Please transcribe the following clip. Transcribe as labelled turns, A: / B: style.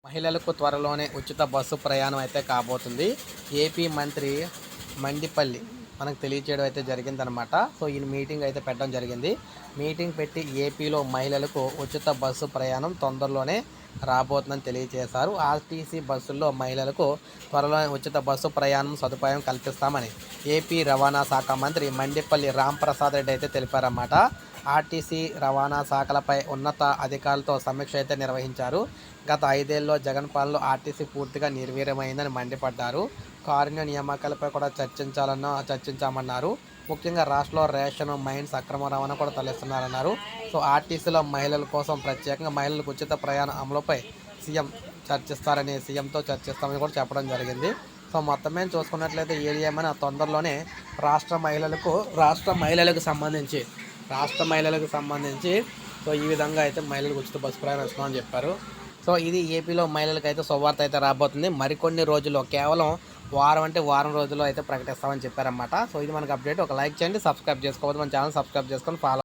A: మహిళలకు త్వరలోనే ఉచిత బస్సు ప్రయాణం అయితే కాబోతుంది. ఏపీ మంత్రి మండిపల్లి మనకు తెలియచేయడం అయితే జరిగిందనమాట. సో ఈ మీటింగ్ అయితే పెట్టడం జరిగింది. మీటింగ్ పెట్టి ఏపీలో మహిళలకు ఉచిత బస్సు ప్రయాణం తొందరలోనే రాబోతుందని తెలియజేశారు. ఆర్టీసీ బస్సుల్లో మహిళలకు త్వరలోనే ఉచిత బస్సు ప్రయాణం సదుపాయం కల్పిస్తామని ఏపీ రవాణా శాఖ మంత్రి మండిపల్లి రాంప్రసాద్ రెడ్డి అయితే తెలిపారన్నమాట. ఆర్టీసీ రవాణా శాఖలపై ఉన్నత అధికారులతో సమీక్ష అయితే నిర్వహించారు. గత 5 ఏళ్లలో జగన్ పాలనలో ఆర్టీసీ పూర్తిగా నిర్వీర్యమైందని మండిపడ్డారు. కారుణ్య నియామకాలపై కూడా చర్చించామన్నారు. ముఖ్యంగా రాష్ట్రంలో రేషన్, మైన్స్ అక్రమ రవాణా కూడా తలెస్తున్నారన్నారు. సో ఆర్టీసీలో మహిళల కోసం ప్రత్యేకంగా మహిళలకు ఉచిత ప్రయాణ అమలుపై సీఎంతో చర్చిస్తామని కూడా చెప్పడం జరిగింది. సో మొత్తం మీద చూసుకున్నట్లయితే ఏది ఏమైనా తొందరలోనే రాష్ట్ర మహిళలకు సంబంధించి సో ఈ విధంగా అయితే మహిళలకు ఉచిత బస్సు ప్రయాణం ఇస్తామని చెప్పారు. సో ఇది ఏపీలో మహిళలకు అయితే శుభవార్త అయితే రాబోతుంది. మరికొన్ని రోజుల్లో, కేవలం వారం రోజుల్లో అయితే ప్రకటిస్తామని చెప్పారన్నమాట. సో ఇది మనకు అప్డేట్. ఒక లైక్ చేయండి, సబ్స్క్రైబ్ చేసుకోవద్దు, మన ఛానల్ సబ్స్క్రైబ్ చేసుకొని ఫాలో